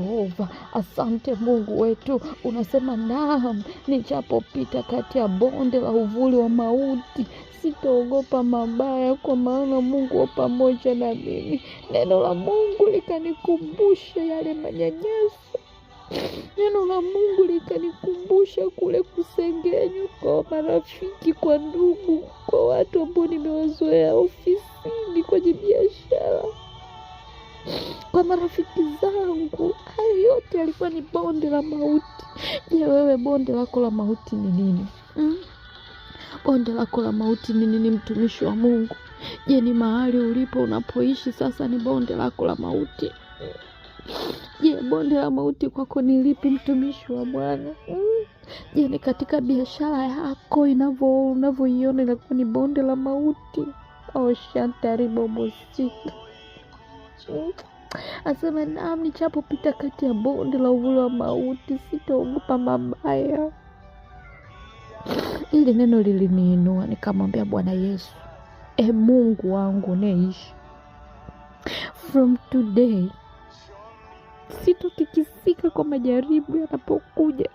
Yehova. Asante Mungu wetu, unasema naam, nichapopita kati ya bonde la uvuli wa mauti sitaogopa mabaya, kwa maana Mungu wa pamoja na mimi. Neno la Mungu likanikumbusha yale manyanyaso. Neno la Mungu likanikumbusha kule kusengenywa kwa marafiki, kwa ndugu, kwa watu ambao nimewazoea ofisini, kwenye biashara, kwa marafiki zangu. Hayo yote yalikuwa ni bonde la mauti. Je, wewe bonde lako la mauti ni nini? Bonde lako la mauti ni nini, mtumishi wa Mungu? Je, ni mahali ulipo unapoishi sasa ni bonde lako la mauti? Je, bonde la mauti kwako ni lipi, mtumishi wa Bwana? Je, ni katika biashara yako unavyoiona inakuwa ni bonde la mauti? Shantaribobosika. Asema naam, nichapopita kati ya bonde la uvuli wa mauti sitaogopa mabaya. Ili neno liliniinua, nikamwambia Bwana Yesu, Mungu wangu neishi, from today sitotikisika kwa majaribu yanapokuja.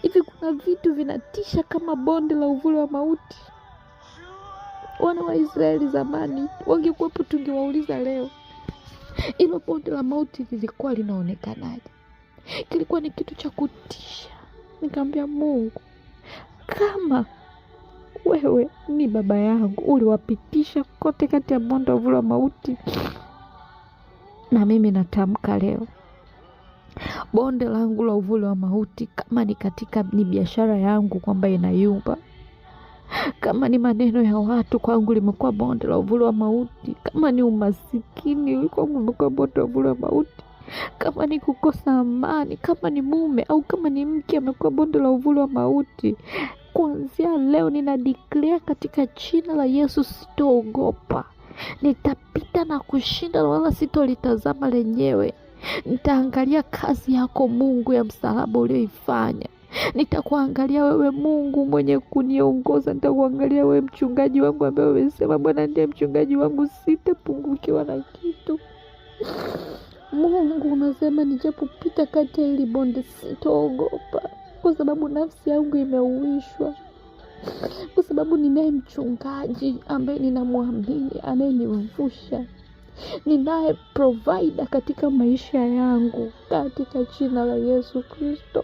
Hivi kuna vitu vinatisha kama bonde la uvuli wa mauti? Wana wa Israeli zamani wangekuwepo, tungewauliza leo, ilo bonde la mauti lilikuwa linaonekanaje? Kilikuwa ni kitu cha kutisha. Nikamwambia Mungu, kama wewe ni baba yangu, uliwapitisha kote kati ya bonde la uvuli wa mauti, na mimi natamka leo, bonde langu la uvuli wa mauti, kama ni katika ni biashara yangu kwamba inayumba, kama ni maneno ya watu kwangu limekuwa bonde la uvuli wa mauti, kama ni umasikini kwangu limekuwa bonde la uvuli wa mauti, kama ni kukosa amani, kama ni mume au kama ni mke amekuwa bonde la uvuli wa mauti, kuanzia leo nina declare katika jina la Yesu, sitoogopa. Nitapita na kushinda, wala sitolitazama lenyewe. Nitaangalia kazi yako Mungu ya msalaba ulioifanya. Nitakuangalia wewe Mungu mwenye kuniongoza. Nitakuangalia wewe mchungaji wangu ambaye umesema Bwana ndiye mchungaji wangu, sitapungukiwa na kitu. Mungu unasema nijapopita kati ya hili bonde sitoogopa, kwa sababu nafsi yangu imeuishwa, kwa sababu ninaye mchungaji ambaye ninamwamini, anayenivusha, ninaye provider katika maisha yangu, katika jina la Yesu Kristo.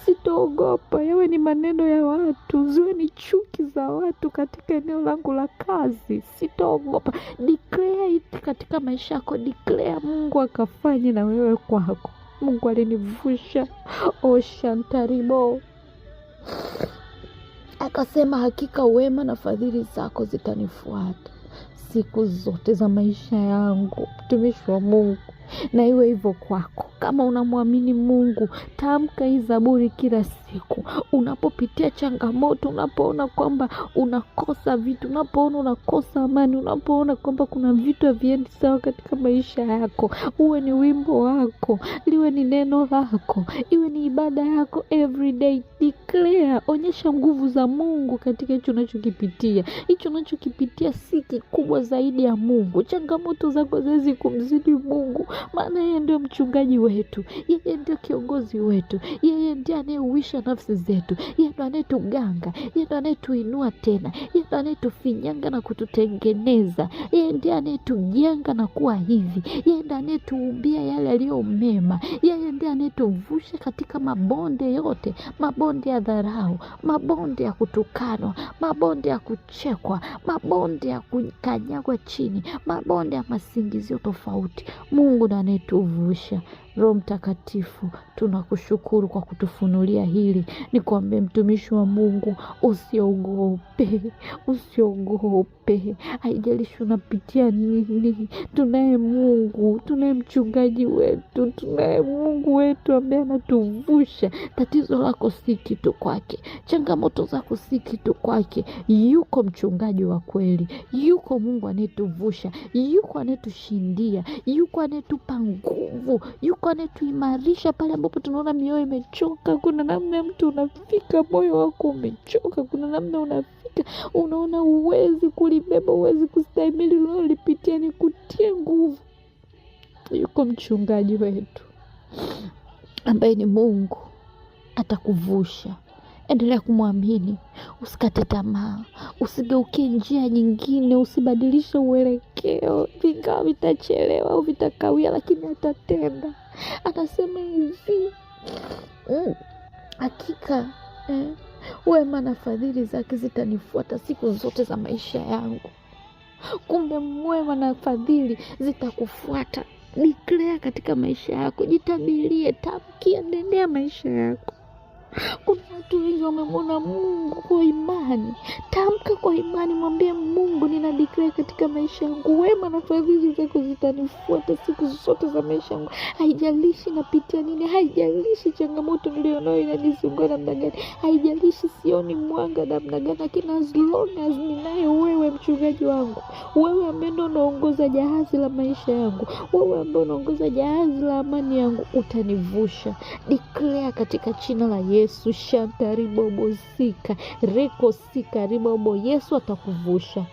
Sitoogopa. Yawe ni maneno ya watu, ziwe ni chuki za watu katika eneo langu la kazi, sitoogopa. Declare it katika maisha yako. Declare Mungu akafanye na wewe kwako. Mungu alinivusha Shantaribo, akasema hakika wema na fadhili zako zitanifuata siku zote za maisha yangu. Mtumishi wa Mungu, na iwe hivyo kwako. Kama unamwamini Mungu, tamka hii zaburi kila siku. Unapopitia changamoto, unapoona kwamba unakosa vitu, unapoona unakosa amani, unapoona kwamba kuna vitu haviendi sawa katika maisha yako, uwe ni wimbo wako, liwe ni neno lako, iwe ni ibada yako, everyday declare. Onyesha nguvu za Mungu katika hicho unachokipitia. Hicho unachokipitia si kikubwa zaidi ya Mungu. Changamoto zako haziwezi kumzidi Mungu, maana yeye ndio mchungaji wetu, yeye ndio kiongozi wetu, yeye ndiye anayeuisha nafsi zetu, yeye ndiye anayetuganga, yeye ndiye anayetuinua tena, yeye ndiye anayetufinyanga na kututengeneza, yeye ndiye anayetujenga na kuwa hivi, yeye ndiye anayetuumbia yale yaliyo mema, yeye ndiye anayetuvusha katika mabonde yote, mabonde ya dharau, mabonde ya kutukanwa, mabonde ya kuchekwa, mabonde ya kukanyagwa chini, mabonde ya masingizio tofauti. Mungu ndiye anayetuvusha. Roho Mtakatifu, tunakushukuru kwa kutufunulia hili. Nikwambie mtumishi wa Mungu, usiogope, usiogope. Haijalishi unapitia nini, tunaye Mungu, tunaye mchungaji wetu, tunaye Mungu wetu ambaye anatuvusha. Tatizo lako si kitu kwake, changamoto zako si kitu kwake. Yuko mchungaji wa kweli, yuko Mungu anayetuvusha, yuko anayetushindia, yuko anayetupa nguvu, yuko anayetuimarisha pale ambapo tunaona mioyo imechoka. Kuna namna mtu unafika moyo wako umechoka, kuna namna unafika unaona uwezi kulibeba, uwezi kustahimili unalopitia, ni kutie nguvu. Yuko mchungaji wetu. ambaye ni Mungu atakuvusha. Endelea kumwamini, usikate tamaa, usigeukie njia nyingine, usibadilishe uelekeo. Vingawa vitachelewa au vitakawia, lakini atatenda. Anasema hivi, hakika wema na fadhili zake zitanifuata siku zote za maisha yangu. Kumbe wema na fadhili zitakufuata. Declare katika maisha yako, jitabirie, tamkia, nendea maisha yako. Kuna watu wengi wamemwona Mungu kwa imani. Tamka kwa imani, mwambie Mungu, nina declare katika maisha yangu, wema na fadhili zako zitanifuata siku zote za maisha yangu. Haijalishi napitia nini, haijalishi changamoto nilionayo inanizunguka namna gani, haijalishi sioni mwanga namna gani, lakini as long as ninayo wewe, mchungaji wangu, wewe ambaye ndo unaongoza jahazi la maisha yangu, wewe ambaye unaongoza jahazi la amani yangu, utanivusha. Declare katika jina la Yesu. Shantaribobosika rekosika ribobo. Yesu atakuvusha,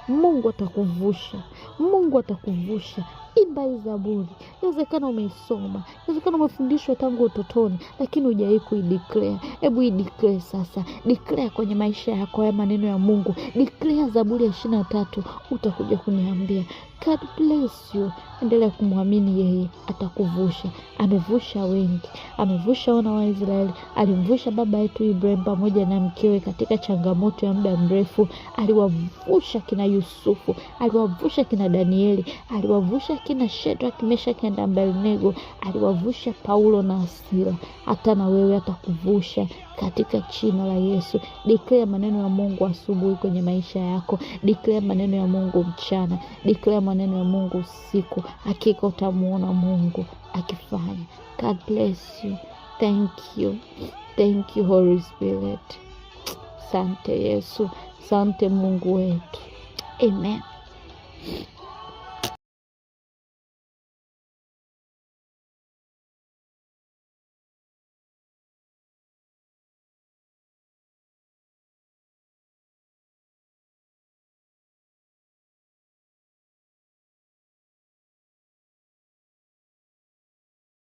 Mungu atakuvusha, Mungu atakuvusha. Imba hii zaburi. Inawezekana umeisoma, inawezekana umefundishwa tangu utotoni, lakini hujawahi kuideclare. Hebu ideclare sasa. Declare kwenye maisha yako haya maneno ya Mungu. Declare Zaburi ya 23. Utakuja kuniambia. God bless you. Endelea kumwamini yeye, atakuvusha. Amevusha wengi, amevusha wana wa Israeli. Alimvusha baba yetu Ibrahim pamoja na mkewe katika changamoto ya muda mrefu. Aliwavusha kina Yusufu, aliwavusha kina Danieli, aliwavusha kina Shadraka, Meshaki na Abednego, aliwavusha Paulo na Sila. Hata na wewe atakuvusha katika jina la Yesu. Declare maneno ya Mungu asubuhi kwenye maisha yako. Declare maneno ya Mungu mchana. Declare maneno ya Mungu usiku. Hakika utamuona Mungu akifanya. God bless you. Thank you. Thank you Holy Spirit. Asante Yesu. Asante Mungu wetu. Amen.